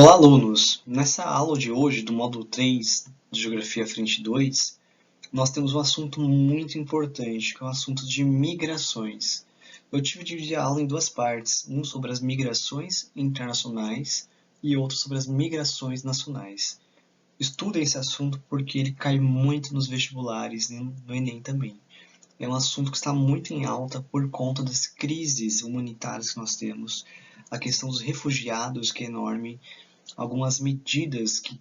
Olá, alunos! Nessa aula de hoje, do módulo 3 de Geografia Frente 2, nós temos um assunto muito importante, que é o assunto de migrações. Eu tive de dividir a aula em duas partes, um sobre as migrações internacionais e outro sobre as migrações nacionais. Estudem esse assunto porque ele cai muito nos vestibulares e no Enem também. É um assunto que está muito em alta por conta das crises humanitárias que nós temos, a questão dos refugiados, que é enorme, algumas medidas que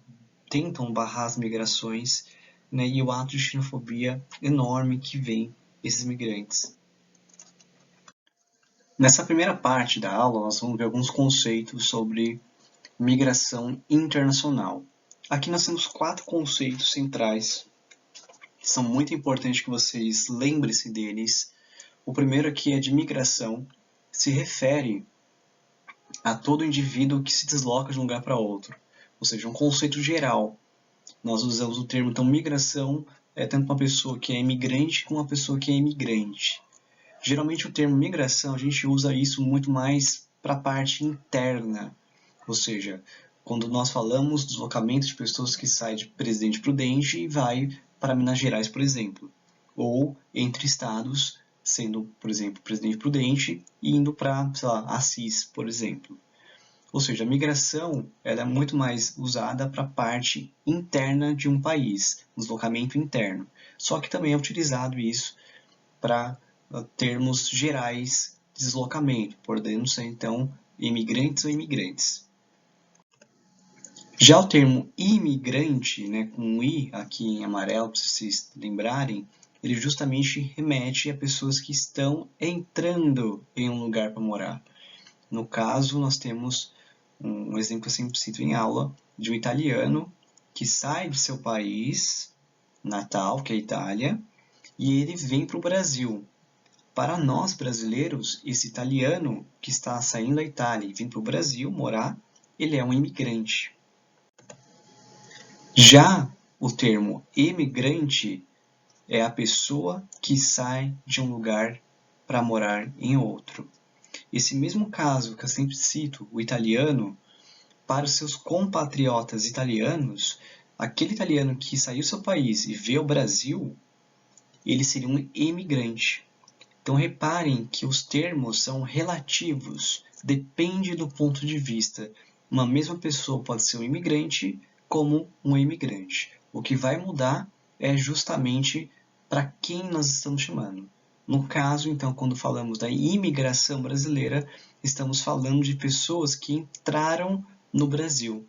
tentam barrar as migrações, né, e o ato de xenofobia enorme que vem esses migrantes. Nessa primeira parte da aula, nós vamos ver alguns conceitos sobre migração internacional. Aqui nós temos 4 conceitos centrais que são muito importantes que vocês lembrem-se deles. O primeiro aqui é de migração, se refere a todo indivíduo que se desloca de um lugar para outro, ou seja, um conceito geral. Nós usamos o termo, então, migração tanto uma pessoa que é imigrante como uma pessoa que é imigrante. Geralmente o termo migração, a gente usa isso muito mais para a parte interna, ou seja, quando nós falamos deslocamento de pessoas que saem de Presidente Prudente e vai para Minas Gerais, por exemplo, ou entre estados, sendo, por exemplo, Presidente Prudente e indo para, sei lá, Assis, por exemplo. Ou seja, a migração ela é muito mais usada para a parte interna de um país, deslocamento interno. Só que também é utilizado isso para termos gerais de deslocamento, podendo ser então imigrantes ou imigrantes. Já o termo imigrante, né, com um i aqui em amarelo, para vocês lembrarem, ele justamente remete a pessoas que estão entrando em um lugar para morar. No caso, nós temos um exemplo que eu sempre cito em aula, de um italiano que sai do seu país natal, que é a Itália, e ele vem para o Brasil. Para nós brasileiros, esse italiano que está saindo da Itália e vem para o Brasil morar, ele é um imigrante. Já o termo imigrante é a pessoa que sai de um lugar para morar em outro. Esse mesmo caso que eu sempre cito, o italiano, para os seus compatriotas italianos, aquele italiano que saiu do seu país e veio ao Brasil, ele seria um imigrante. Então reparem que os termos são relativos, depende do ponto de vista. Uma mesma pessoa pode ser um imigrante como um imigrante. O que vai mudar é justamente para quem nós estamos chamando. No caso, então, quando falamos da imigração brasileira, estamos falando de pessoas que entraram no Brasil.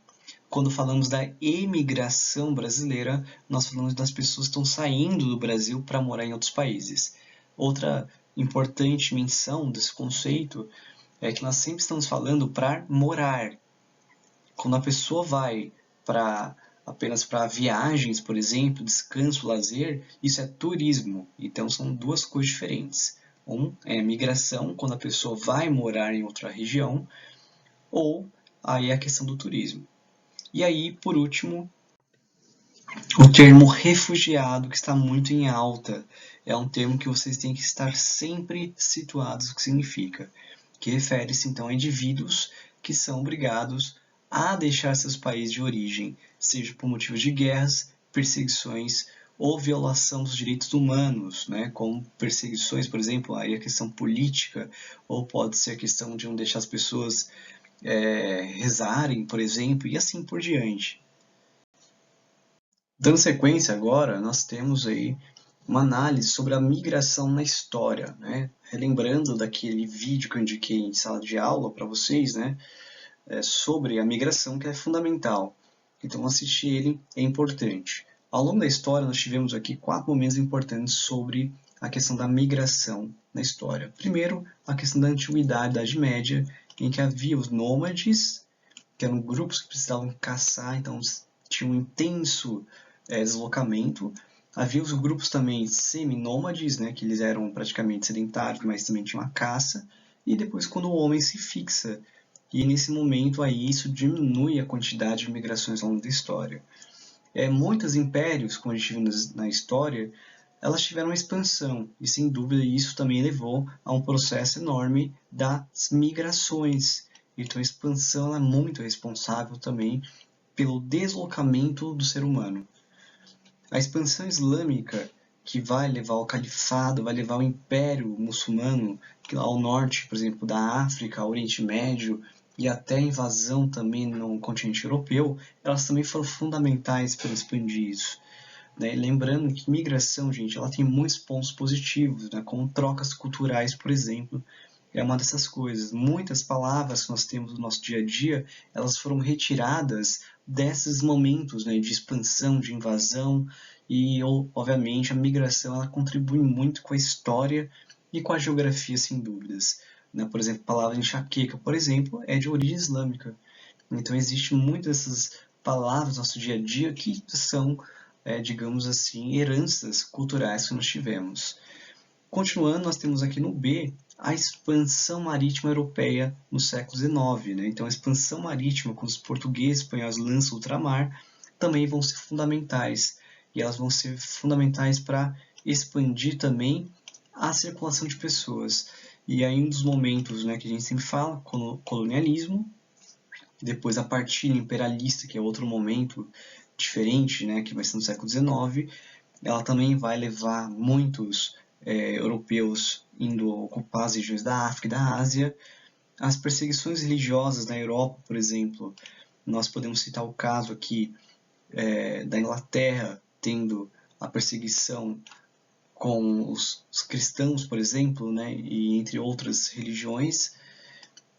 Quando falamos da emigração brasileira, nós falamos das pessoas que estão saindo do Brasil para morar em outros países. Outra importante menção desse conceito é que nós sempre estamos falando para morar. Quando a pessoa vai apenas para viagens, por exemplo, descanso, lazer, isso é turismo. Então são duas coisas diferentes. Um é migração, quando a pessoa vai morar em outra região, ou aí a questão do turismo. E aí, por último, o termo refugiado, que está muito em alta, é um termo que vocês têm que estar sempre situados o que significa, que refere-se então a indivíduos que são obrigados a deixar seus países de origem, seja por motivos de guerras, perseguições ou violação dos direitos humanos, né, como perseguições, por exemplo, aí a questão política, ou pode ser a questão de não deixar as pessoas rezarem, por exemplo, e assim por diante. Dando sequência agora, nós temos aí uma análise sobre a migração na história, né? Relembrando daquele vídeo que eu indiquei em sala de aula para vocês, né? Sobre a migração, que é fundamental. Então, assistir ele é importante. Ao longo da história, nós tivemos aqui 4 momentos importantes sobre a questão da migração na história. Primeiro, a questão da antiguidade, da Idade Média, em que havia os nômades, que eram grupos que precisavam caçar, então tinha um intenso deslocamento. Havia os grupos também seminômades, né, que eles eram praticamente sedentários, mas também tinha uma caça. E depois quando o homem se fixa, e nesse momento aí isso diminui a quantidade de migrações ao longo da história. Muitos impérios, como a gente viu na história, elas tiveram uma expansão, e sem dúvida isso também levou a um processo enorme das migrações. Então a expansão é muito responsável também pelo deslocamento do ser humano. A expansão islâmica, que vai levar ao califado, vai levar ao império muçulmano ao norte, por exemplo, da África, ao Oriente Médio, e até a invasão também no continente europeu, elas também foram fundamentais para expandir isso. Né? Lembrando que migração, gente, ela tem muitos pontos positivos, né? Como trocas culturais, por exemplo, é uma dessas coisas. Muitas palavras que nós temos no nosso dia a dia, elas foram retiradas desses momentos, né, de expansão, de invasão, e obviamente a migração ela contribui muito com a história e com a geografia, sem dúvidas. Né? Por exemplo, a palavra enxaqueca, por exemplo, é de origem islâmica. Então existe muitas dessas palavras no nosso dia a dia que são, digamos assim, heranças culturais que nós tivemos. Continuando, nós temos aqui no B a expansão marítima europeia no século XIX. Né? Então, a expansão marítima, quando os portugueses e espanhóis lançam o ultramar, também vão ser fundamentais. E elas vão ser fundamentais para expandir também a circulação de pessoas. E aí, um dos momentos, né, que a gente sempre fala, colonialismo, depois a partilha imperialista, que é outro momento diferente, né, que vai ser no século XIX, ela também vai levar muitos europeus indo ocupar as regiões da África e da Ásia. As perseguições religiosas na Europa, por exemplo, nós podemos citar o caso aqui da Inglaterra tendo a perseguição com os cristãos, por exemplo, né, e entre outras religiões,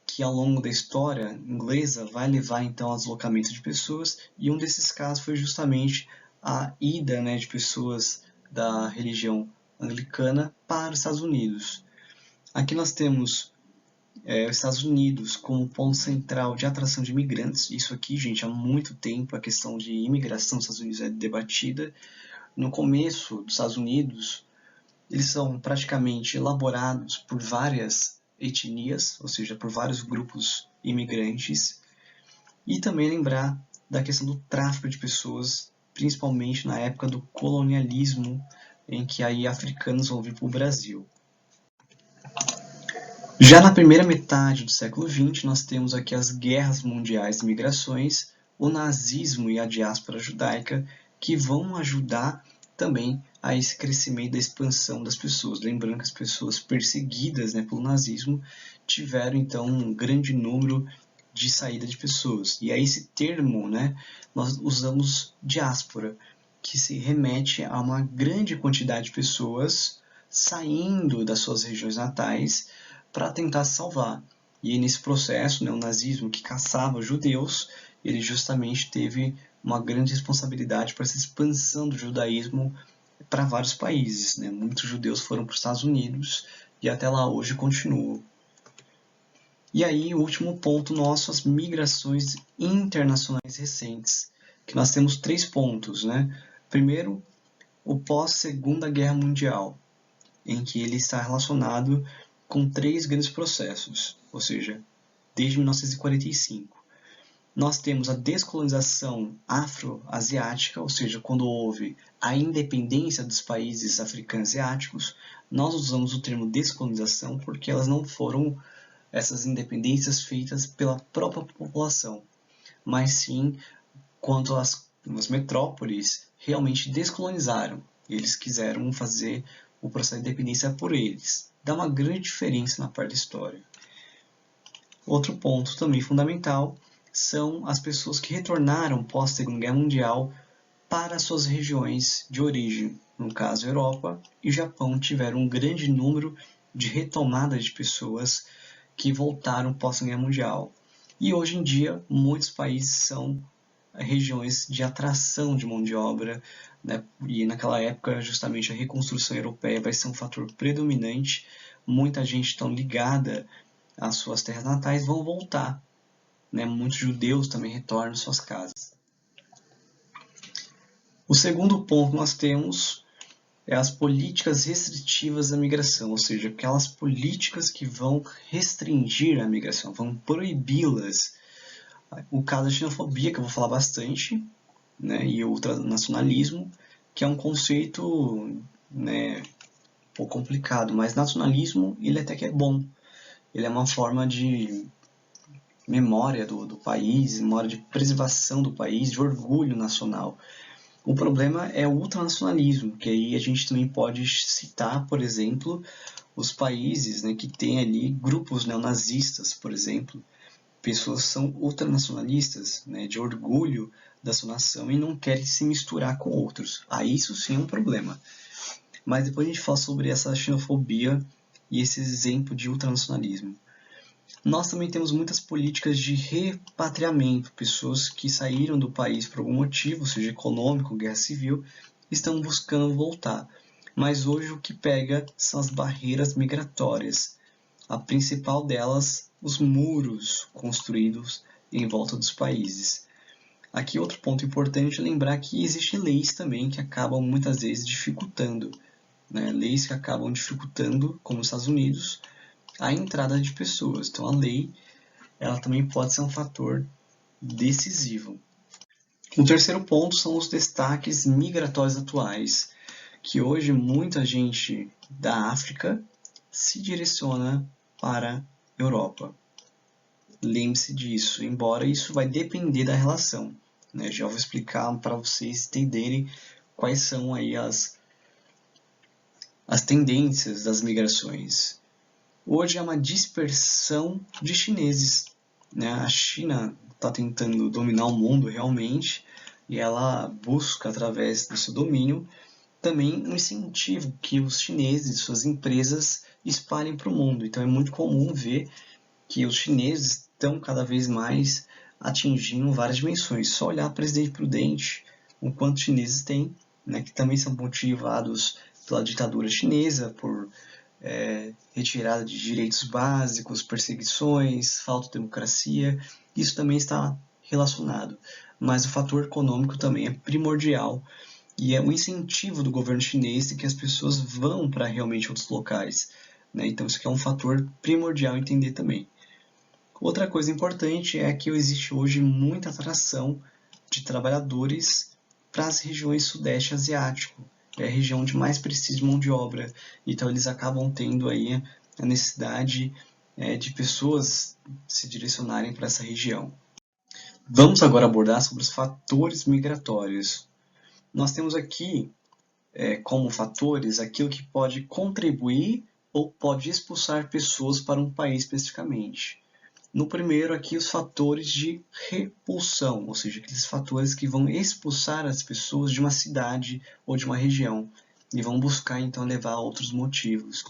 que ao longo da história inglesa vai levar então ao deslocamento de pessoas, e um desses casos foi justamente a ida, né, de pessoas da religião anglicana para os Estados Unidos. Aqui nós temos os Estados Unidos como ponto central de atração de imigrantes. Isso aqui, gente, há muito tempo a questão de imigração nos Estados Unidos é debatida. No começo dos Estados Unidos, eles são praticamente elaborados por várias etnias, ou seja, por vários grupos imigrantes. E também lembrar da questão do tráfico de pessoas, principalmente na época do colonialismo, em que aí africanos vão vir para o Brasil. Já na primeira metade do século XX, nós temos aqui as guerras mundiais de migrações, o nazismo e a diáspora judaica, que vão ajudar também a esse crescimento da expansão das pessoas. Lembrando que as pessoas perseguidas, né, pelo nazismo tiveram então um grande número de saída de pessoas. E aí esse termo, né, nós usamos diáspora, que se remete a uma grande quantidade de pessoas saindo das suas regiões natais para tentar se salvar. E nesse processo, né, o nazismo que caçava judeus, ele justamente teve uma grande responsabilidade para essa expansão do judaísmo para vários países. Né? Muitos judeus foram para os Estados Unidos e até lá hoje continuam. E aí, o último ponto nosso, as migrações internacionais recentes, que nós temos 3 pontos. Né? Primeiro, o pós-Segunda Guerra Mundial, em que ele está relacionado com 3 grandes processos, ou seja, desde 1945. Nós temos a descolonização afro-asiática, ou seja, quando houve a independência dos países africanos e asiáticos. Nós usamos o termo descolonização porque elas não foram essas independências feitas pela própria população, mas sim quando as metrópoles realmente descolonizaram. Eles quiseram fazer o processo de independência por eles. Dá uma grande diferença na parte da história. Outro ponto também fundamental são as pessoas que retornaram pós-Segunda Guerra Mundial para suas regiões de origem. No caso, Europa e Japão tiveram um grande número de retomadas de pessoas que voltaram pós-Segunda Guerra Mundial. E hoje em dia, muitos países são regiões de atração de mão de obra, né? E naquela época, justamente a reconstrução europeia vai ser um fator predominante. Muita gente tão ligada às suas terras natais vão voltar. Né? Muitos judeus também retornam às suas casas. O segundo ponto que nós temos é as políticas restritivas da migração, ou seja, aquelas políticas que vão restringir a migração, vão proibi-las. O caso da xenofobia, que eu vou falar bastante, né, e o ultranacionalismo, que é um conceito, né, um pouco complicado, mas nacionalismo ele até que é bom. Ele é uma forma de memória do país, memória de preservação do país, de orgulho nacional. O problema é o ultranacionalismo, que aí a gente também pode citar, por exemplo, os países, né, que têm ali grupos neonazistas, por exemplo. Pessoas são ultranacionalistas, né, de orgulho da sua nação e não querem se misturar com outros. Aí isso sim é um problema. Mas depois a gente fala sobre essa xenofobia e esse exemplo de ultranacionalismo. Nós também temos muitas políticas de repatriamento, pessoas que saíram do país por algum motivo, seja econômico, guerra civil, estão buscando voltar. Mas hoje o que pega são as barreiras migratórias. A principal delas, os muros construídos em volta dos países. Aqui outro ponto importante é lembrar que existem leis também que acabam muitas vezes dificultando, né? Leis que acabam dificultando, como os Estados Unidos, a entrada de pessoas. Então a lei ela também pode ser um fator decisivo. O terceiro ponto são os destaques migratórios atuais, que hoje muita gente da África se direciona para a Europa. Lembre-se disso, embora isso vai depender da relação, né? Já vou explicar para vocês entenderem quais são aí as tendências das migrações. Hoje há uma dispersão de chineses, né? A China está tentando dominar o mundo realmente e ela busca, através do seu domínio, também um incentivo que os chineses, suas empresas, espalhem para o mundo. Então é muito comum ver que os chineses estão cada vez mais atingindo várias dimensões. Só olhar Presidente Prudente, o quanto chineses têm, né, que também são motivados pela ditadura chinesa, por retirada de direitos básicos, perseguições, falta de democracia. Isso também está relacionado. Mas o fator econômico também é primordial e é um incentivo do governo chinês de que as pessoas vão para realmente outros locais, né? Então isso aqui é um fator primordial entender também. Outra coisa importante é que existe hoje muita atração de trabalhadores para as regiões sudeste asiático. É a região onde mais precisa de mão de obra. Então eles acabam tendo aí a necessidade de pessoas se direcionarem para essa região. Vamos agora abordar sobre os fatores migratórios. Nós temos aqui como fatores aquilo que pode contribuir ou pode expulsar pessoas para um país especificamente. No primeiro aqui os fatores de repulsão, ou seja, aqueles fatores que vão expulsar as pessoas de uma cidade ou de uma região e vão buscar então levar a outros motivos.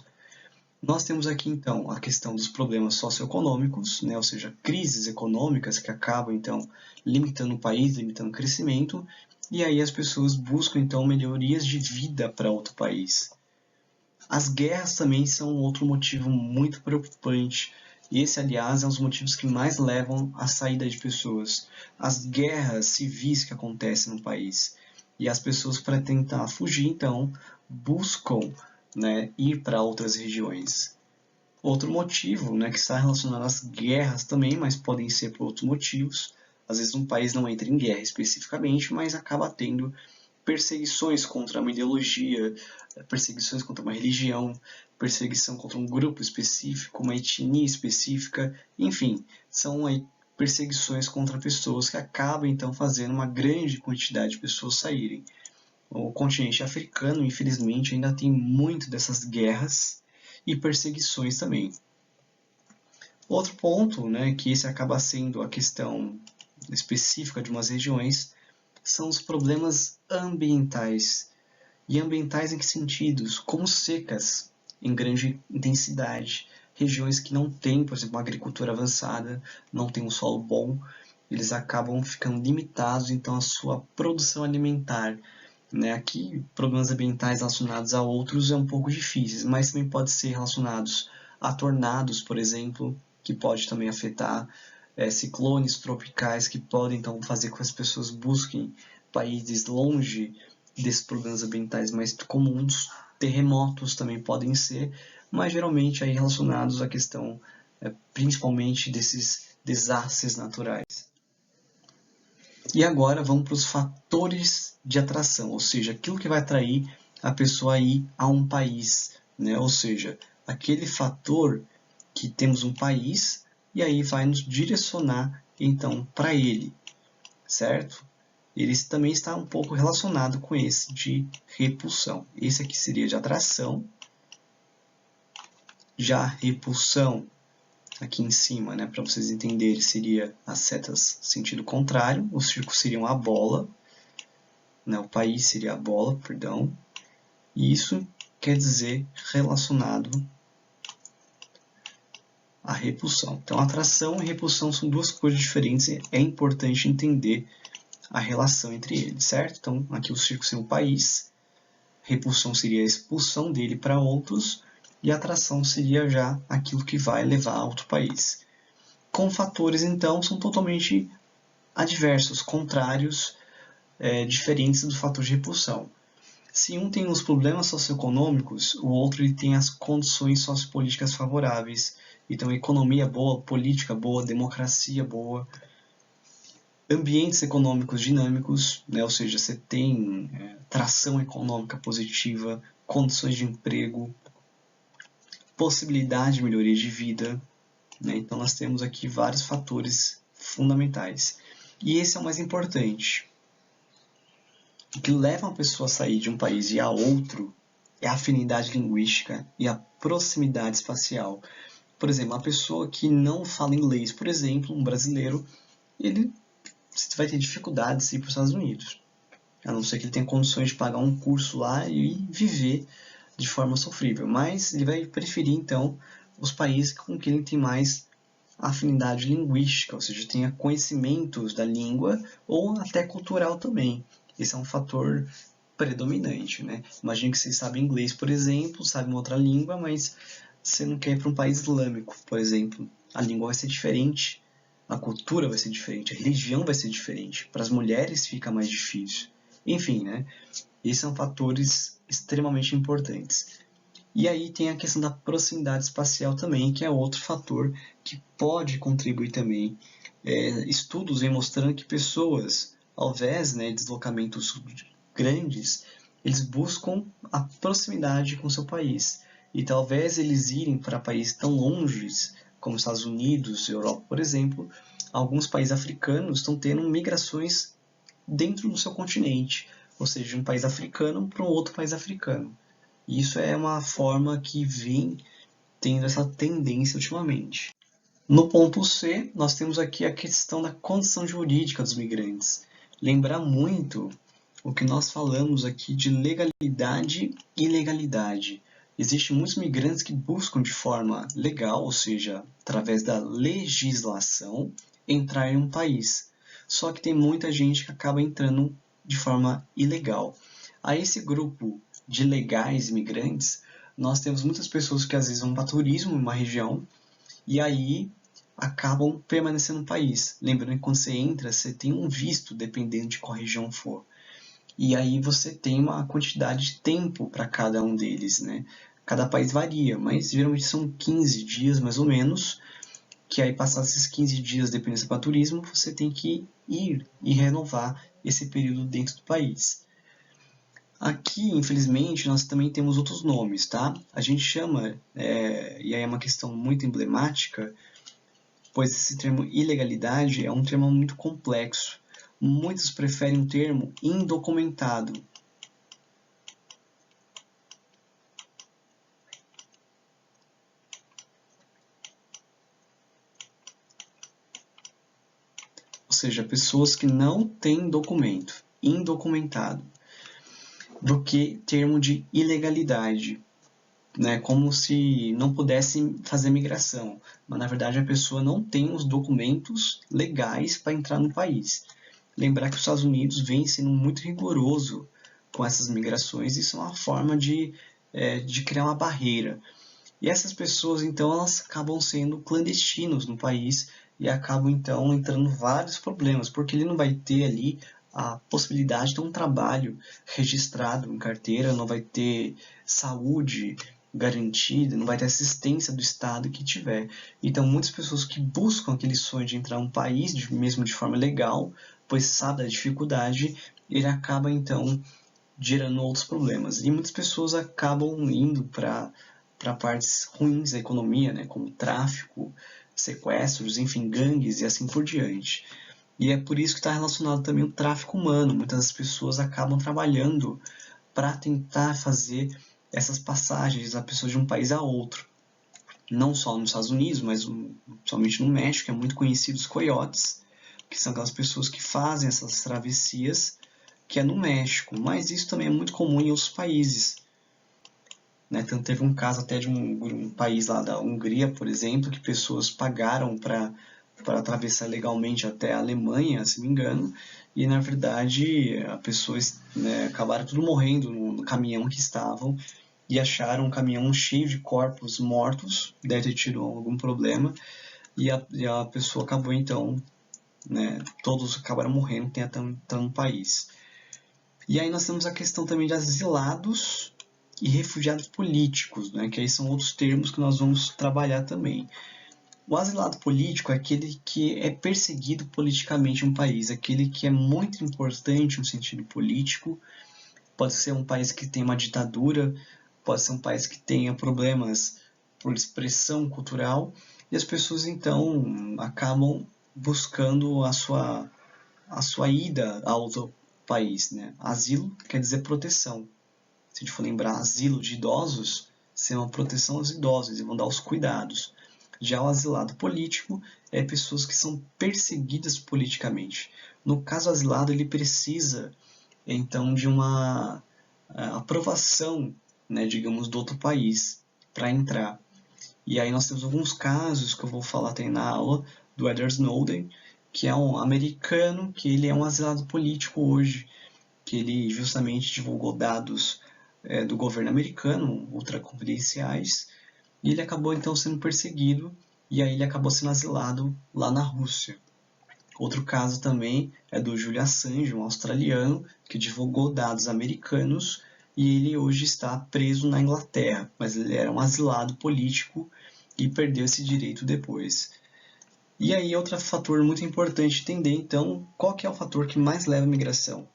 Nós temos aqui então a questão dos problemas socioeconômicos, né, ou seja, crises econômicas que acabam então limitando o país, limitando o crescimento, e aí as pessoas buscam então melhorias de vida para outro país. As guerras também são outro motivo muito preocupante. E esse, aliás, é um dos motivos que mais levam à saída de pessoas. As guerras civis que acontecem no país. E as pessoas, para tentar fugir, então, buscam, né, ir para outras regiões. Outro motivo, né, que está relacionado às guerras também, mas podem ser por outros motivos. Às vezes um país não entra em guerra especificamente, mas acaba tendo perseguições contra uma ideologia, perseguições contra uma religião, perseguição contra um grupo específico, uma etnia específica, enfim, são aí perseguições contra pessoas que acabam então fazendo uma grande quantidade de pessoas saírem. O continente africano, infelizmente, ainda tem muito dessas guerras e perseguições também. Outro ponto, né, que esse acaba sendo a questão específica de umas regiões, são os problemas ambientais. E ambientais em que sentidos? Como secas em grande intensidade, regiões que não têm, por exemplo, uma agricultura avançada, não têm um solo bom, eles acabam ficando limitados então à sua produção alimentar. Né? Aqui, problemas ambientais relacionados a outros é um pouco difíceis, mas também pode ser relacionados a tornados, por exemplo, que pode também afetar ciclones tropicais que podem então fazer com que as pessoas busquem países longe desses problemas ambientais mais comuns. Terremotos também podem ser, mas geralmente aí relacionados à questão principalmente desses desastres naturais. E agora vamos para os fatores de atração, ou seja, aquilo que vai atrair a pessoa a ir a um país, né? Ou seja, aquele fator que temos um país, e aí vai nos direcionar então para ele, certo? Ele também está um pouco relacionado com esse de repulsão. Esse aqui seria de atração, já repulsão aqui em cima, né, para vocês entenderem, seria as setas sentido contrário, os círculos seriam a bola, né, o país seria a bola, perdão, e isso quer dizer relacionado à repulsão. Então, atração e repulsão são duas coisas diferentes, e é importante entender a relação entre eles, certo? Então, aqui o círculo seria o país, repulsão seria a expulsão dele para outros, e atração seria já aquilo que vai levar a outro país. Com fatores, então, são totalmente adversos, contrários, diferentes do fator de repulsão. Se um tem os problemas socioeconômicos, o outro ele tem as condições sociopolíticas favoráveis. Então, economia boa, política boa, democracia boa, ambientes econômicos dinâmicos, né? Ou seja, você tem tração econômica positiva, condições de emprego, possibilidade de melhoria de vida, né? Então, nós temos aqui vários fatores fundamentais. E esse é o mais importante. O que leva uma pessoa a sair de um país e a outro é a afinidade linguística e a proximidade espacial. Por exemplo, uma pessoa que não fala inglês, por exemplo, um brasileiro, ele vai ter dificuldades de ir para os Estados Unidos. A não ser que ele tenha condições de pagar um curso lá e viver de forma sofrível. Mas ele vai preferir, então, os países com quem ele tem mais afinidade linguística, ou seja, tenha conhecimentos da língua ou até cultural também. Esse é um fator predominante, né? Imagina que você sabe inglês, por exemplo, sabe uma outra língua, mas você não quer ir para um país islâmico, por exemplo. A língua vai ser diferente, a cultura vai ser diferente, a religião vai ser diferente. Para as mulheres fica mais difícil. Enfim, né? Esses são fatores extremamente importantes. E aí tem a questão da proximidade espacial também, que é outro fator que pode contribuir também. Estudos vêm mostrando que pessoas, ao invés de deslocamentos grandes, eles buscam a proximidade com o seu país. E talvez eles irem para países tão longes, como Estados Unidos, Europa, por exemplo, alguns países africanos estão tendo migrações dentro do seu continente, ou seja, de um país africano para um outro país africano. E isso é uma forma que vem tendo essa tendência ultimamente. No ponto C, nós temos aqui a questão da condição jurídica dos migrantes. Lembrar muito o que nós falamos aqui de legalidade e ilegalidade. Existem muitos migrantes que buscam de forma legal, ou seja, através da legislação, entrar em um país. Só que tem muita gente que acaba entrando de forma ilegal. A esse grupo de legais imigrantes, nós temos muitas pessoas que às vezes vão para turismo em uma região e aí acabam permanecendo no país. Lembrando que quando você entra, você tem um visto, dependendo de qual região for. E aí você tem uma quantidade de tempo para cada um deles, né? Cada país varia, mas geralmente são 15 dias mais ou menos, que aí passados esses 15 dias, dependendo do turismo, você tem que ir e renovar esse período dentro do país. Aqui, infelizmente, nós também temos outros nomes, tá? A gente chama, e aí é uma questão muito emblemática, pois esse termo ilegalidade é um termo muito complexo. Muitos preferem o termo indocumentado. Ou seja, pessoas que não têm documento, indocumentado, do que termo de ilegalidade, né? Como se não pudesse fazer migração, mas na verdade a pessoa não tem os documentos legais para entrar no país. Lembrar que os Estados Unidos vem sendo muito rigoroso com essas migrações, isso é uma forma de criar uma barreira. E essas pessoas, então, elas acabam sendo clandestinos no país e acabam, então, entrando vários problemas, porque ele não vai ter ali a possibilidade de ter um trabalho registrado em carteira, não vai ter saúde garantida, não vai ter assistência do Estado que tiver. Então, muitas pessoas que buscam aquele sonho de entrar em um país, mesmo de forma legal, pois sabe da dificuldade, ele acaba, então, gerando outros problemas. E muitas pessoas acabam indo para partes ruins da economia, né, como tráfico, sequestros, enfim, gangues e assim por diante. E é por isso que está relacionado também o tráfico humano. Muitas das pessoas acabam trabalhando para tentar fazer essas passagens da pessoa de um país a outro. Não só nos Estados Unidos, mas principalmente no México, é muito conhecido os coiotes, que são aquelas pessoas que fazem essas travessias, que é no México. Mas isso também é muito comum em outros países. Tanto teve um caso até de um país lá da Hungria, por exemplo, que pessoas pagaram para atravessar legalmente até a Alemanha, se não me engano, e na verdade as pessoas acabaram tudo morrendo no caminhão que estavam e acharam um caminhão cheio de corpos mortos, deve ter tido algum problema, e a pessoa acabou então, todos acabaram morrendo tentando no país. E aí nós temos a questão também de asilados e refugiados políticos, que aí são outros termos que nós vamos trabalhar também. O asilado político é aquele que é perseguido politicamente em um país, aquele que é muito importante no sentido político. Pode ser um país que tem uma ditadura, pode ser um país que tenha problemas por expressão cultural, e as pessoas então acabam buscando a sua ida a outro país. Asilo quer dizer proteção. Se a gente for lembrar, asilo de idosos, ser uma proteção aos idosos, e vão dar os cuidados. Já o asilado político é pessoas que são perseguidas politicamente. No caso, o asilado ele precisa, então, de uma aprovação, digamos, do outro país para entrar. E aí nós temos alguns casos que eu vou falar até na aula, do Edward Snowden, que é um americano, que ele é um asilado político hoje, que ele justamente divulgou dados do governo americano, ultraconfidenciais, e ele acabou então sendo perseguido, e aí ele acabou sendo asilado lá na Rússia. Outro caso também é do Julian Assange, um australiano, que divulgou dados americanos, e ele hoje está preso na Inglaterra, mas ele era um asilado político e perdeu esse direito depois. E aí outro fator muito importante entender, então, qual que é o fator que mais leva à migração?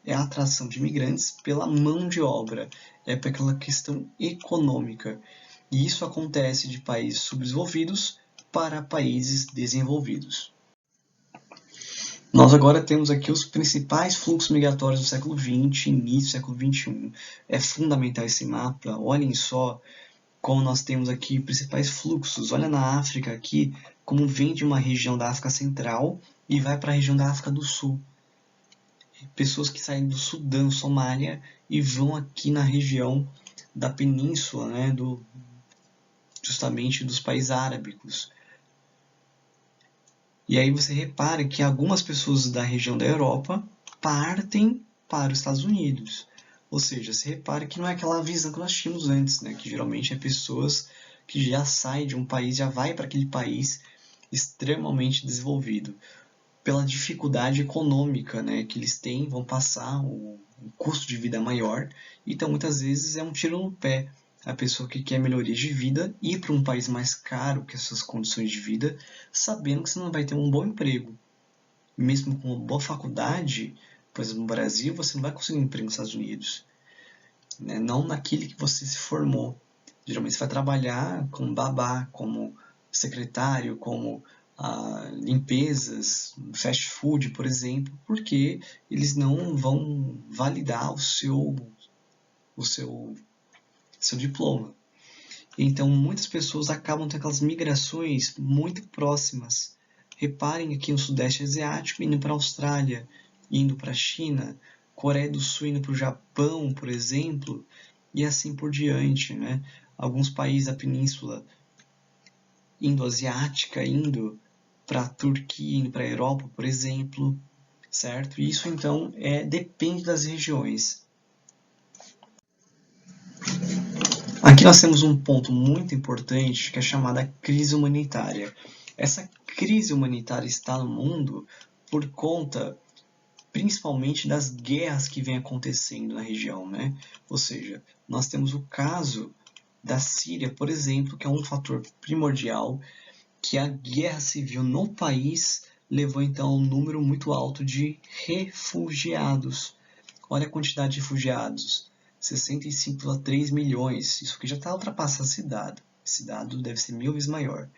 É a atração de imigrantes pela mão de obra, é pela questão econômica. E isso acontece de países subdesenvolvidos para países desenvolvidos. Nós agora temos aqui os principais fluxos migratórios do século XX, início do século XXI. É fundamental esse mapa, olhem só como nós temos aqui principais fluxos. Olha na África aqui, como vem de uma região da África Central e vai para a região da África do Sul. Pessoas que saem do Sudão, Somália, e vão aqui na região da península, justamente dos países árabicos. E aí você repara que algumas pessoas da região da Europa partem para os Estados Unidos. Ou seja, você repara que não é aquela visão que nós tínhamos antes, que geralmente é pessoas que já saem de um país, já vai para aquele país extremamente desenvolvido. Pela dificuldade econômica que eles têm, vão passar um custo de vida maior, então muitas vezes é um tiro no pé. A pessoa que quer melhorias de vida ir para um país mais caro que as suas condições de vida, sabendo que você não vai ter um bom emprego. Mesmo com uma boa faculdade, por exemplo, no Brasil, você não vai conseguir um emprego nos Estados Unidos. Não naquele que você se formou. Geralmente você vai trabalhar como babá, como secretário, como limpezas, fast food, por exemplo, porque eles não vão validar o seu diploma. Então, muitas pessoas acabam tendo aquelas migrações muito próximas. Reparem aqui no Sudeste Asiático, indo para a Austrália, indo para a China, Coreia do Sul indo para o Japão, por exemplo, e assim por diante. Alguns países da Península Indo-Asiática, indo para a Turquia, indo para a Europa, por exemplo, certo? Isso, então, depende das regiões. Aqui nós temos um ponto muito importante que é chamada crise humanitária. Essa crise humanitária está no mundo por conta, principalmente, das guerras que vêm acontecendo na região, Ou seja, nós temos o caso da Síria, por exemplo, que é um fator primordial, que a guerra civil no país levou então a um número muito alto de refugiados. Olha a quantidade de refugiados, 65,3 milhões. Isso aqui já está ultrapassando esse dado. Esse dado deve ser 1000 vezes maior.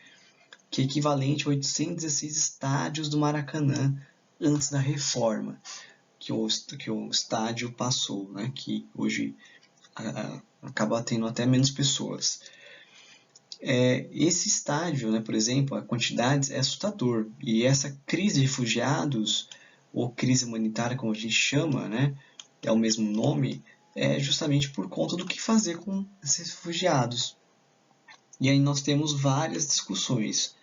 que é equivalente a 816 estádios do Maracanã antes da reforma que o estádio passou, né? Que hoje acaba tendo até menos pessoas. Esse estádio, né, por exemplo, a quantidade é assustador. E essa crise de refugiados, ou crise humanitária, como a gente chama, né, é o mesmo nome, é justamente por conta do que fazer com esses refugiados. E aí nós temos várias discussões.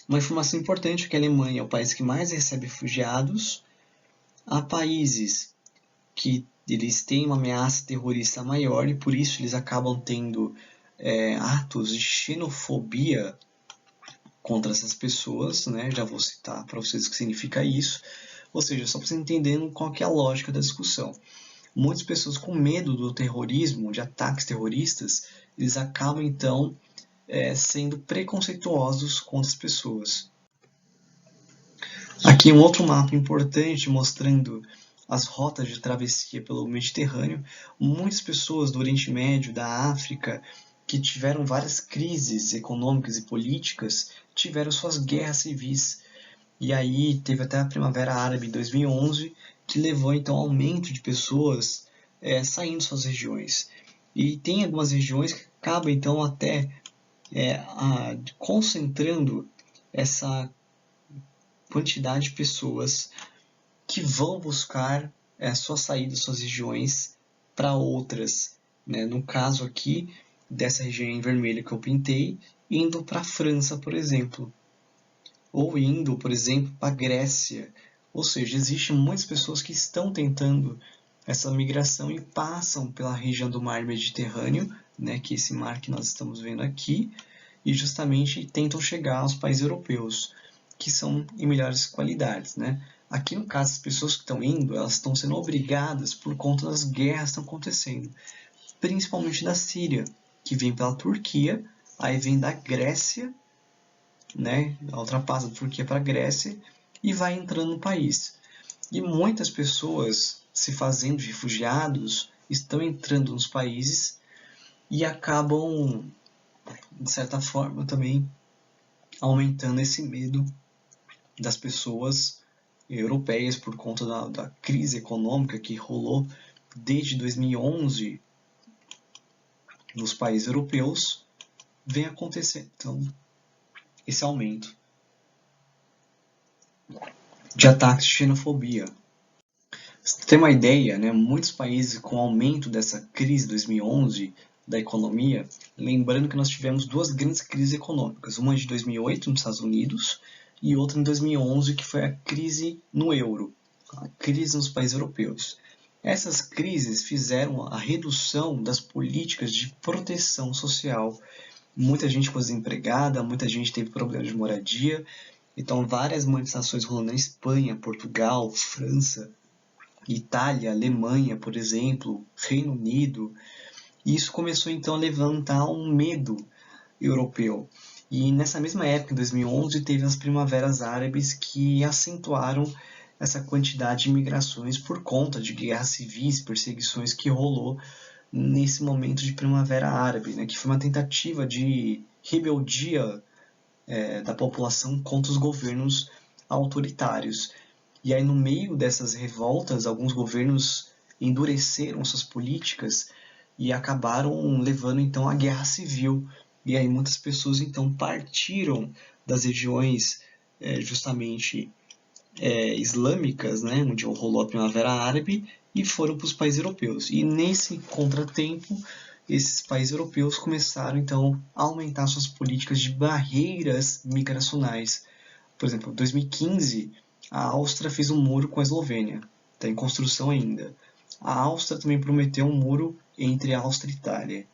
Uma informação importante é que a Alemanha é o país que mais recebe refugiados. Há países que eles têm uma ameaça terrorista maior e por isso eles acabam tendo atos de xenofobia contra essas pessoas, né? Já vou citar para vocês o que significa isso. Ou seja, só para vocês entenderem qual que é a lógica da discussão. Muitas pessoas com medo do terrorismo, de ataques terroristas, eles acabam então sendo preconceituosos contra as pessoas. Aqui um outro mapa importante mostrando as rotas de travessia pelo Mediterrâneo. Muitas pessoas do Oriente Médio, da África, que tiveram várias crises econômicas e políticas, tiveram suas guerras civis. E aí teve até a Primavera Árabe em 2011, que levou então ao aumento de pessoas saindo de suas regiões. E tem algumas regiões que acabam então até concentrando essa quantidade de pessoas que vão buscar sua saída, suas regiões, para outras. Né? No caso aqui, dessa região em vermelho que eu pintei, indo para a França, por exemplo. Ou indo, por exemplo, para a Grécia. Ou seja, existem muitas pessoas que estão tentando essa migração e passam pela região do mar Mediterrâneo, né, que é esse mar que nós estamos vendo aqui, e justamente tentam chegar aos países europeus, que são em melhores qualidades. Né? Aqui, no caso, as pessoas que estão indo, elas estão sendo obrigadas por conta das guerras que estão acontecendo, principalmente da Síria, que vem pela Turquia, aí vem da Grécia, né, ultrapassa da Turquia para a Grécia e vai entrando no país. E muitas pessoas se fazendo refugiados estão entrando nos países e acabam, de certa forma, também aumentando esse medo das pessoas europeias por conta da crise econômica que rolou desde 2011 nos países europeus, vem acontecendo. Então, esse aumento de ataques de xenofobia. Você tem uma ideia, né? Muitos países com o aumento dessa crise de 2011 da economia, lembrando que nós tivemos duas grandes crises econômicas, uma de 2008 nos Estados Unidos e outra em 2011, que foi a crise no euro, a crise nos países europeus. Essas crises fizeram a redução das políticas de proteção social. Muita gente ficou desempregada, muita gente teve problemas de moradia, então várias manifestações rolando na Espanha, Portugal, França, Itália, Alemanha, por exemplo, Reino Unido. E isso começou então a levantar um medo europeu. E nessa mesma época, em 2011, teve as primaveras árabes que acentuaram essa quantidade de migrações por conta de guerras civis, perseguições que rolou nesse momento de primavera árabe, né, que foi uma tentativa de rebeldia da população contra os governos autoritários. E aí, no meio dessas revoltas, alguns governos endureceram suas políticas e acabaram levando então à guerra civil. E aí muitas pessoas então partiram das regiões justamente islâmicas, né, onde rolou a Primavera Árabe, e foram para os países europeus. E nesse contratempo, esses países europeus começaram então a aumentar suas políticas de barreiras migracionais. Por exemplo, em 2015, a Áustria fez um muro com a Eslovênia, está em construção ainda. A Áustria também prometeu um muro entre a Áustria e a Itália.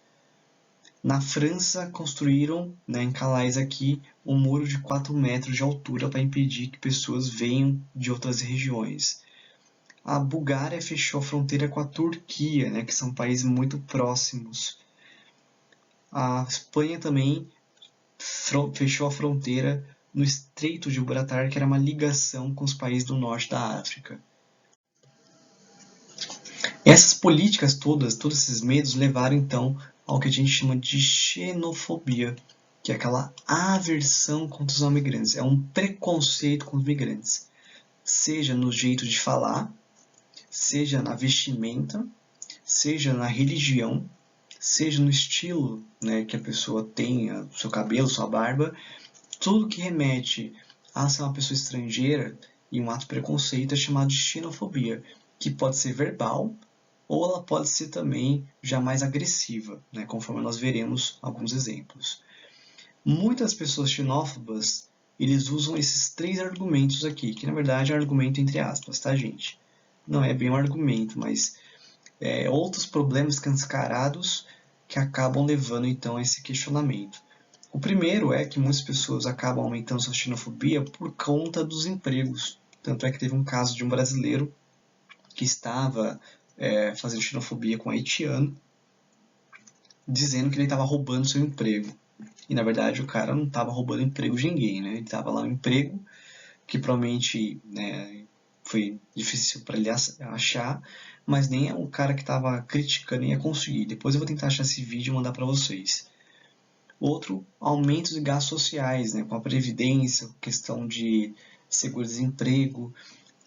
Na França, construíram, né, em Calais aqui, um muro de 4 metros de altura para impedir que pessoas venham de outras regiões. A Bulgária fechou a fronteira com a Turquia, né, que são países muito próximos. A Espanha também fechou a fronteira no Estreito de Gibraltar, que era uma ligação com os países do norte da África. Essas políticas todos esses medos levaram então ao que a gente chama de xenofobia, que é aquela aversão contra os não migrantes, é um preconceito contra os migrantes, seja no jeito de falar, seja na vestimenta, seja na religião, seja no estilo, né, que a pessoa tenha, seu cabelo, sua barba, tudo que remete a ser uma pessoa estrangeira e um ato de preconceito é chamado de xenofobia, que pode ser verbal ou ela pode ser também já mais agressiva, né, conforme nós veremos alguns exemplos. Muitas pessoas xenófobas, eles usam esses 3 argumentos aqui, que na verdade é um argumento entre aspas, tá, gente? Não é bem um argumento, mas outros problemas escancarados que acabam levando então a esse questionamento. O primeiro é que muitas pessoas acabam aumentando sua xenofobia por conta dos empregos. Tanto é que teve um caso de um brasileiro que estava fazendo xenofobia com um haitiano, dizendo que ele estava roubando seu emprego. E na verdade o cara não estava roubando emprego de ninguém, né? Ele estava lá no emprego que provavelmente foi difícil para ele achar, mas nem o cara que estava criticando ia conseguir. Depois eu vou tentar achar esse vídeo e mandar para vocês. Outro, aumento de gastos sociais, né, com a previdência, questão de seguro-desemprego,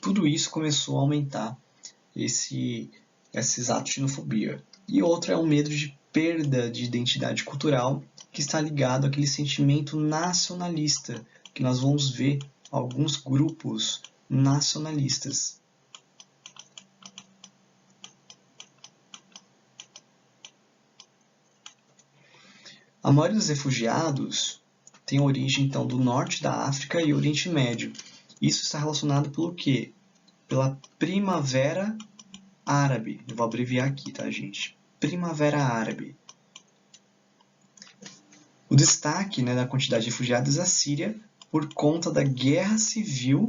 tudo isso começou a aumentar esses atos de xenofobia. E outro é o medo de perda de identidade cultural, que está ligado àquele sentimento nacionalista, que nós vamos ver alguns grupos nacionalistas. A maioria dos refugiados tem origem então do norte da África e Oriente Médio. Isso está relacionado pelo quê? Pela Primavera Árabe. Eu vou abreviar aqui, tá, gente? Primavera Árabe. O destaque, né, da quantidade de refugiados é a Síria por conta da guerra civil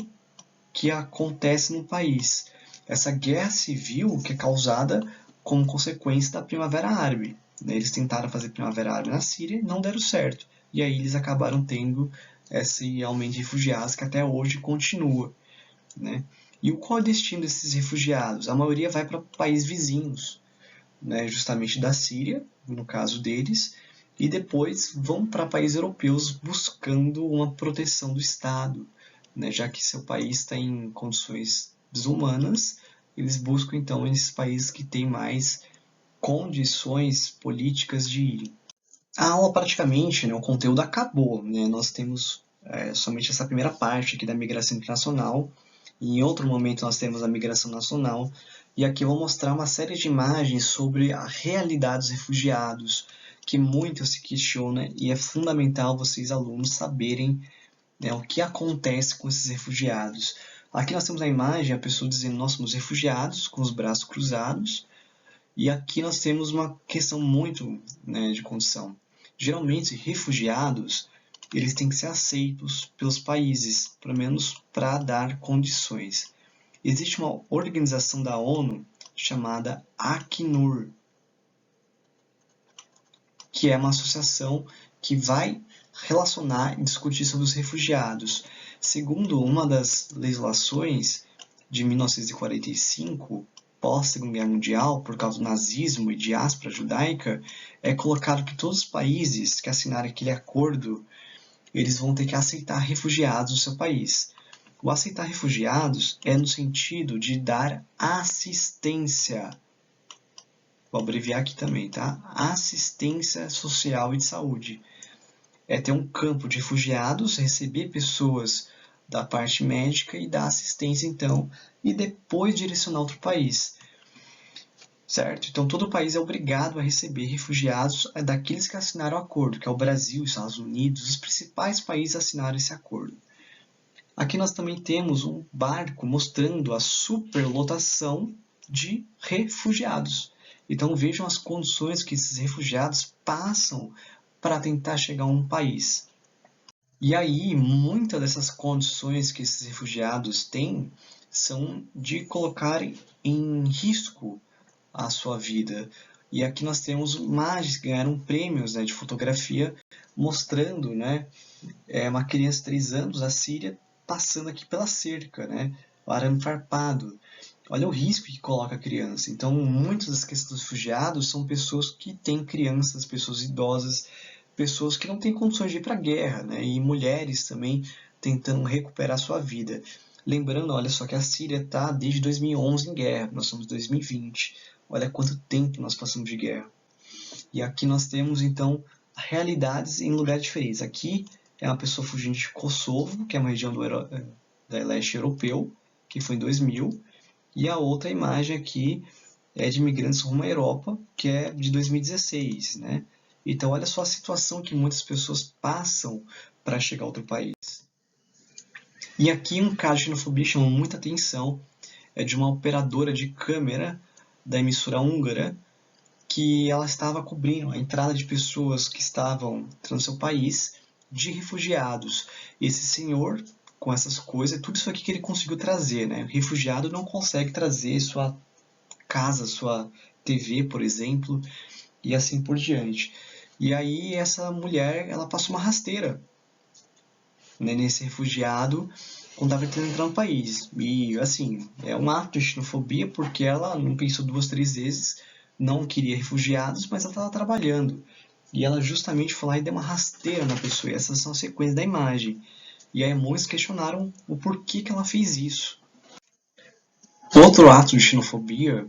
que acontece no país. Essa guerra civil que é causada como consequência da Primavera Árabe. Eles tentaram fazer Primavera Árabe na Síria e não deram certo. E aí eles acabaram tendo esse aumento de refugiados que até hoje continua, né? E qual é o destino desses refugiados? A maioria vai para países vizinhos, né, justamente da Síria, no caso deles, e depois vão para países europeus buscando uma proteção do Estado, né, já que seu país está em condições desumanas, eles buscam então esses países que têm mais condições políticas de ir. A aula praticamente, né, o conteúdo acabou, né, nós temos somente essa primeira parte aqui da migração internacional, e em outro momento nós temos a migração nacional, e aqui eu vou mostrar uma série de imagens sobre a realidade dos refugiados, que muito se questiona e é fundamental vocês alunos saberem, né, o que acontece com esses refugiados. Aqui nós temos a imagem, a pessoa dizendo nós somos refugiados, com os braços cruzados, e aqui nós temos uma questão muito, né, de condição. Geralmente, refugiados eles têm que ser aceitos pelos países, pelo menos para dar condições. Existe uma organização da ONU chamada Acnur, que é uma associação que vai relacionar e discutir sobre os refugiados. Segundo uma das legislações de 1945, pós-Segunda Guerra Mundial, por causa do nazismo e diáspora judaica, é colocado que todos os países que assinaram aquele acordo, eles vão ter que aceitar refugiados no seu país. O aceitar refugiados é no sentido de dar assistência. Vou abreviar aqui também, tá? Assistência social e de saúde. É ter um campo de refugiados, receber pessoas da parte médica e dar assistência, então, e depois direcionar outro país. Certo? Então, todo país é obrigado a receber refugiados daqueles que assinaram o acordo, que é o Brasil, os Estados Unidos, os principais países assinaram esse acordo. Aqui nós também temos um barco mostrando a superlotação de refugiados. Então, vejam as condições que esses refugiados passam para tentar chegar a um país. E aí, muitas dessas condições que esses refugiados têm são de colocarem em risco a sua vida. E aqui nós temos imagens que ganharam prêmios, né, de fotografia, mostrando, né, uma criança de 3 anos, a Síria, passando aqui pela cerca, né, o arame farpado. Olha o risco que coloca a criança. Então, muitas das questões dos refugiados são pessoas que têm crianças, pessoas idosas, pessoas que não têm condições de ir para a guerra, né? E mulheres também tentando recuperar sua vida. Lembrando, olha só que a Síria está desde 2011 em guerra, nós somos 2020. Olha quanto tempo nós passamos de guerra. E aqui nós temos, então, realidades em lugares diferentes. Aqui é uma pessoa fugindo de Kosovo, que é uma região da leste europeu, que foi em 2000. E a outra imagem aqui é de imigrantes rumo à Europa, que é de 2016, né? Então, olha só a situação que muitas pessoas passam para chegar a outro país. E aqui um caso de xenofobia chamou muita atenção, é de uma operadora de câmera da emissora húngara, que ela estava cobrindo a entrada de pessoas que estavam no seu país, de refugiados. Esse senhor, com essas coisas, tudo isso aqui que ele conseguiu trazer, né? O refugiado não consegue trazer sua casa, sua TV, por exemplo, e assim por diante. E aí essa mulher, ela passou uma rasteira, né, nesse refugiado quando estava tentando entrar no país. E assim, é um ato de xenofobia porque ela não pensou duas, três vezes, não queria refugiados, mas ela estava trabalhando. E ela justamente foi lá e deu uma rasteira na pessoa. E essas são as sequências da imagem. E aí muitos questionaram o porquê que ela fez isso. Outro ato de xenofobia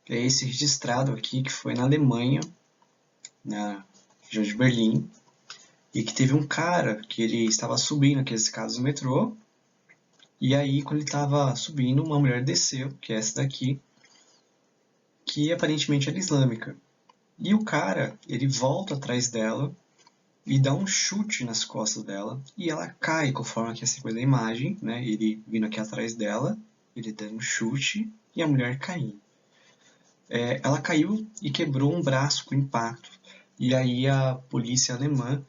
é esse registrado aqui, que foi na Alemanha, na região de Berlim, e que teve um cara que ele estava subindo aqueles escadas do metrô, e aí quando ele estava subindo, uma mulher desceu, que é essa daqui, que aparentemente era islâmica. E o cara, ele volta atrás dela e dá um chute nas costas dela, e ela cai, conforme aqui a sequência da imagem, né? Ele vindo aqui atrás dela, ele dando um chute, e a mulher caindo. Ela caiu e quebrou um braço com impacto. E aí a polícia alemã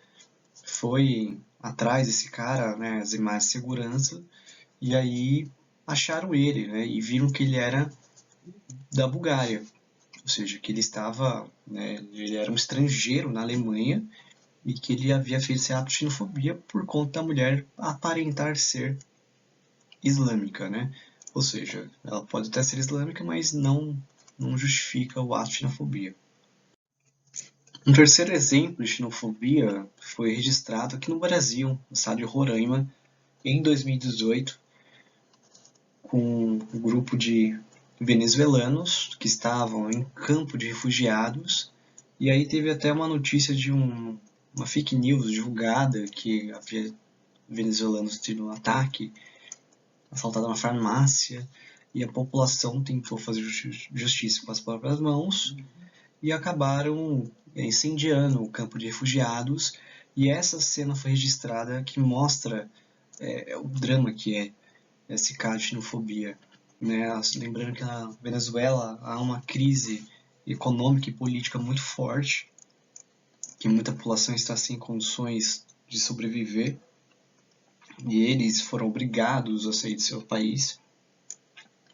foi atrás desse cara, né, as imagens de segurança, e aí acharam ele, né, e viram que ele era da Bulgária, ou seja, que ele estava, né, ele era um estrangeiro na Alemanha e que ele havia feito esse ato de xenofobia por conta da mulher aparentar ser islâmica, né? Ou seja, ela pode até ser islâmica, mas não justifica o ato de xenofobia. Um terceiro exemplo de xenofobia foi registrado aqui no Brasil, no estado de Roraima, em 2018, com um grupo de venezuelanos que estavam em campo de refugiados. E aí teve até uma notícia de uma fake news divulgada que havia venezuelanos tido um ataque, assaltado uma farmácia, e a população tentou fazer justiça com as próprias mãos e acabaram incendiando o campo de refugiados. E essa cena foi registrada que mostra o drama que é esse caso de xenofobia. Né? Lembrando que na Venezuela há uma crise econômica e política muito forte, que muita população está sem condições de sobreviver, e eles foram obrigados a sair de seu país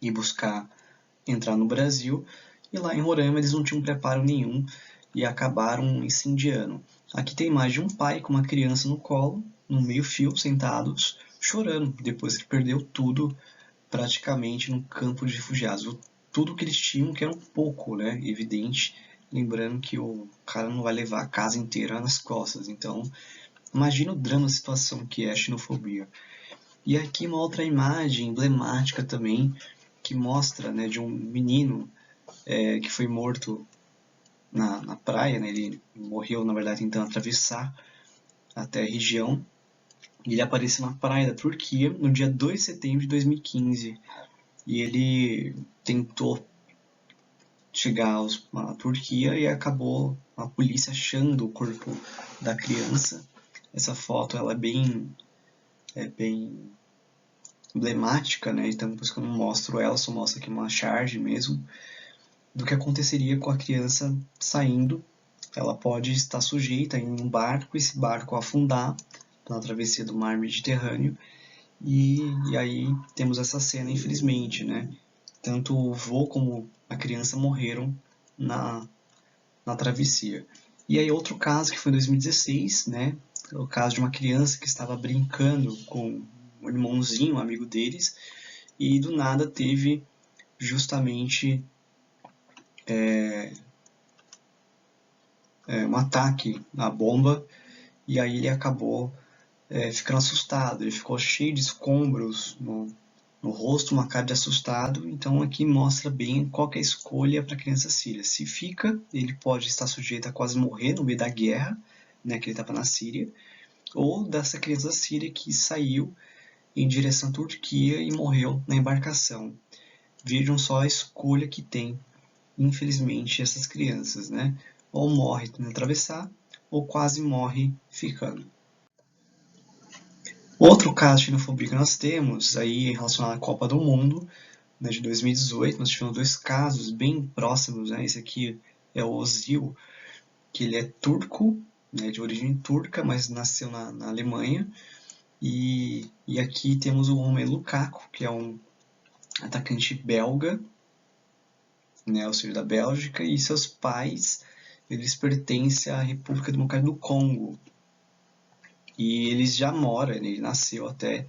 e buscar entrar no Brasil, e lá em Roraima eles não tinham preparo nenhum e acabaram incendiando. Aqui tem imagem de um pai com uma criança no colo, no meio-fio, sentados, chorando, depois que perdeu tudo praticamente no campo de refugiados. Tudo que eles tinham, que era um pouco, né, evidente, lembrando que o cara não vai levar a casa inteira nas costas. Então, imagina o drama da situação que é a xenofobia. E aqui uma outra imagem emblemática também, que mostra, né, de um menino que foi morto na praia, né, ele morreu, na verdade, tentando atravessar até a região. Ele apareceu na praia da Turquia no dia 2 de setembro de 2015. E ele tentou chegar à Turquia e acabou a polícia achando o corpo da criança. Essa foto ela é bem emblemática, né? Então por isso que eu não mostro ela, só mostro aqui uma charge mesmo do que aconteceria com a criança saindo. Ela pode estar sujeita em um barco, esse barco afundar na travessia do mar Mediterrâneo, e aí temos essa cena, infelizmente, né? Tanto o vô como a criança morreram na travessia. E aí outro caso que foi em 2016, né? O caso de uma criança que estava brincando com um irmãozinho, um amigo deles, e do nada teve justamente um ataque à bomba e aí ele acabou ficando assustado, ele ficou cheio de escombros no rosto, uma cara de assustado. Então aqui mostra bem qual que é a escolha para a criança síria. Se fica, ele pode estar sujeito a quase morrer no meio da guerra, né, que ele estava na Síria, ou dessa criança síria que saiu em direção à Turquia e morreu na embarcação. Vejam só a escolha que tem, infelizmente, essas crianças, né? Ou morre tentando atravessar, ou quase morre ficando. Outro caso de xenofobia que nós temos, aí relacionado à Copa do Mundo, né, de 2018, nós tivemos 2 casos bem próximos, né? Esse aqui é o Ozil, que ele é turco, né, de origem turca, mas nasceu na Alemanha. E aqui temos o Romelu Lukaku, que é um atacante belga, né, ou seja, da Bélgica, e seus pais, eles pertencem à República Democrática do Congo. E eles já moram, ele nasceu até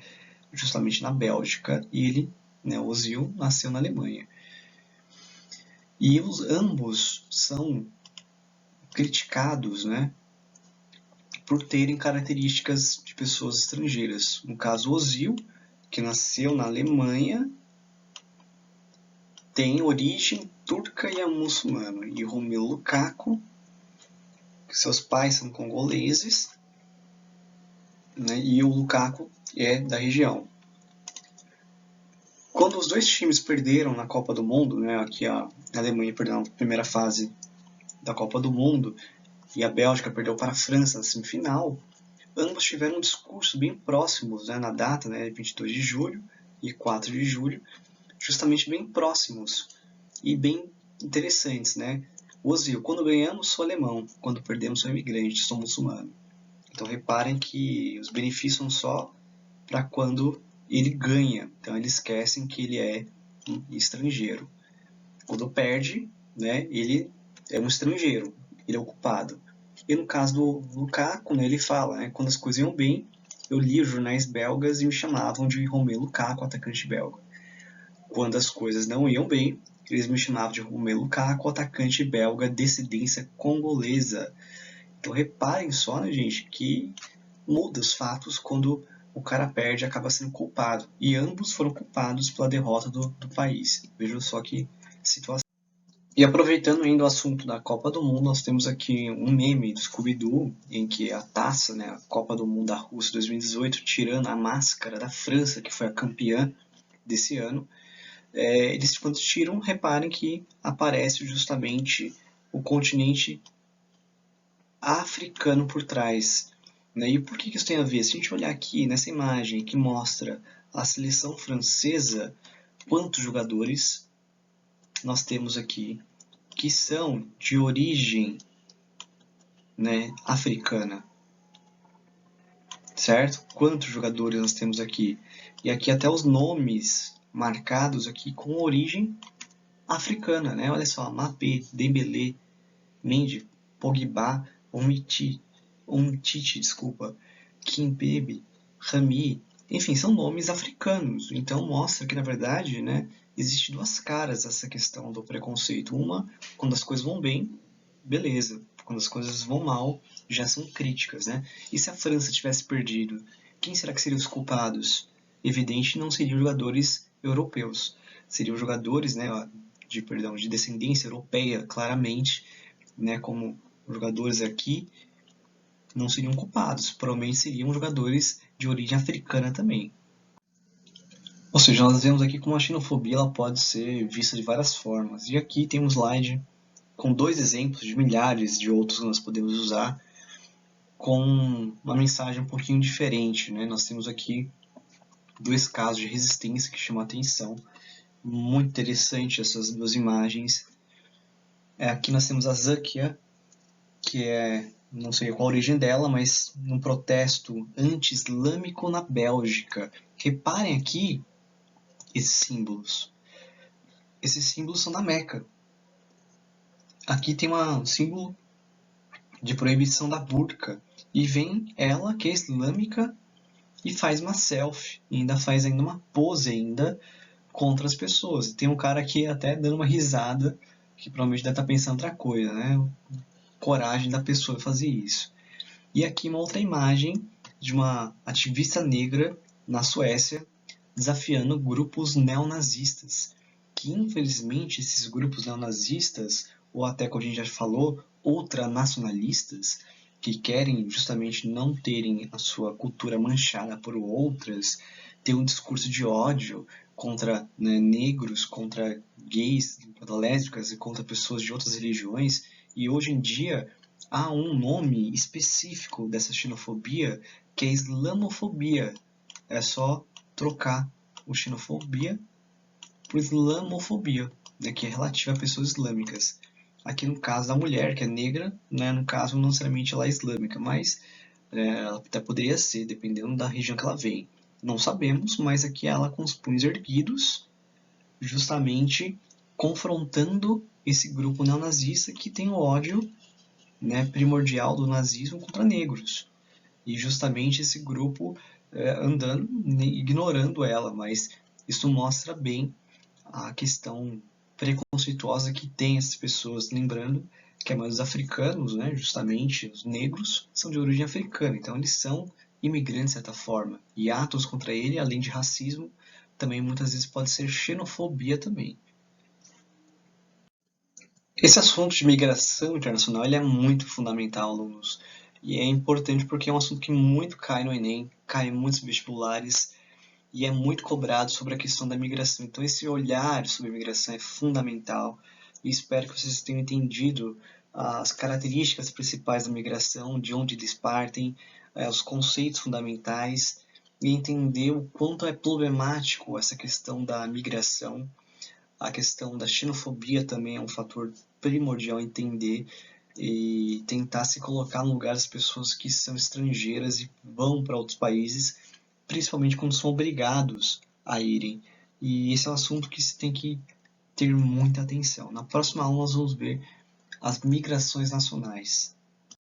justamente na Bélgica, e ele, né, o Ozil, nasceu na Alemanha. E ambos são criticados, né, por terem características de pessoas estrangeiras. No caso, o Ozil, que nasceu na Alemanha, tem origem turca e é muçulmano. E o Romelu Lukaku, que seus pais são congoleses, né, e o Lukaku é da região. Quando os dois times perderam na Copa do Mundo, né, aqui a Alemanha perdeu na primeira fase da Copa do Mundo e a Bélgica perdeu para a França na semifinal, ambos tiveram um discurso bem próximos, né, na data, né, 22 de julho e 4 de julho, justamente bem próximos e bem interessantes, né? Ozil, quando ganhamos sou alemão, quando perdemos sou imigrante, sou muçulmano. Então reparem que os benefícios são só para quando ele ganha, então eles esquecem que ele é um estrangeiro. Quando perde, né, ele é um estrangeiro, ele é o culpado. E no caso do Lukaku, né, ele fala, né, quando as coisas iam bem, eu lia jornais belgas e me chamavam de Romelu Lukaku, atacante belga. Quando as coisas não iam bem, eles me chamavam de Romelu Lukaku, atacante belga, descendência congolesa. Então reparem só, né, gente, que muda os fatos quando o cara perde e acaba sendo culpado. E ambos foram culpados pela derrota do país. Vejam só que situação. E aproveitando ainda o assunto da Copa do Mundo, nós temos aqui um meme do Scooby-Doo, em que a taça, né, a Copa do Mundo da Rússia 2018, tirando a máscara da França, que foi a campeã desse ano, eles quando tiram, reparem que aparece justamente o continente africano por trás. Né? E por que isso tem a ver? Se a gente olhar aqui nessa imagem que mostra a seleção francesa, quantos jogadores nós temos aqui que são de origem, né, africana, certo? Quantos jogadores nós temos aqui? E aqui até os nomes marcados aqui com origem africana, né? Olha só, Mbappé, Dembélé, Mendy, Pogba, Umtiti, desculpa, Kimpembe, Rami, enfim, são nomes africanos. Então mostra que na verdade, né, existe 2 caras essa questão do preconceito. Uma, quando as coisas vão bem, beleza. Quando as coisas vão mal, já são críticas, né? E se a França tivesse perdido, quem será que seriam os culpados? Evidente, não seriam jogadores europeus. Seriam jogadores, né, de descendência europeia, claramente, né, como jogadores aqui, não seriam culpados. Provavelmente seriam jogadores de origem africana também. Ou seja, nós vemos aqui como a xenofobia ela pode ser vista de várias formas. E aqui tem um slide com 2 exemplos de milhares de outros que nós podemos usar com uma mensagem um pouquinho diferente, né? Nós temos aqui 2 casos de resistência que chamam a atenção. Muito interessante essas 2 imagens. Aqui nós temos a Zakia, que é, não sei qual a origem dela, mas num protesto anti-islâmico na Bélgica. Reparem aqui esses símbolos. Esses símbolos são da Meca. Aqui tem um símbolo de proibição da burca. E vem ela, que é islâmica, e faz uma selfie. E ainda faz ainda uma pose ainda contra as pessoas. Tem um cara aqui até dando uma risada, que provavelmente deve estar pensando outra coisa, né? Coragem da pessoa fazer isso. E aqui uma outra imagem de uma ativista negra na Suécia desafiando grupos neonazistas, que infelizmente esses grupos neonazistas, ou até como a gente já falou, ultranacionalistas, que querem justamente não terem a sua cultura manchada por outras, ter um discurso de ódio contra, né, negros, contra gays, contra lésbicas e contra pessoas de outras religiões. E hoje em dia há um nome específico dessa xenofobia que é islamofobia. É só trocar o xenofobia por islamofobia, né, que é relativa a pessoas islâmicas. Aqui no caso da mulher, que é negra, né, no caso não necessariamente ela é islâmica, mas ela até poderia ser, dependendo da região que ela vem. Não sabemos, mas aqui ela com os punhos erguidos, justamente confrontando esse grupo neonazista que tem o ódio, né, primordial do nazismo contra negros. E justamente esse grupo andando, ignorando ela, mas isso mostra bem a questão preconceituosa que tem essas pessoas, lembrando que a maioria dos africanos, né, justamente os negros, são de origem africana, então eles são imigrantes de certa forma. E atos contra ele, além de racismo, também muitas vezes pode ser xenofobia também. Esse assunto de migração internacional ele é muito fundamental, alunos, e é importante porque é um assunto que muito cai no Enem, cai em muitos vestibulares, e é muito cobrado sobre a questão da migração. Então, esse olhar sobre a migração é fundamental e espero que vocês tenham entendido as características principais da migração, de onde eles partem, os conceitos fundamentais e entender o quanto é problemático essa questão da migração. A questão da xenofobia também é um fator primordial a entender e tentar se colocar no lugar das pessoas que são estrangeiras e vão para outros países, principalmente quando são obrigados a irem. E esse é um assunto que se tem que ter muita atenção. Na próxima aula nós vamos ver as migrações nacionais.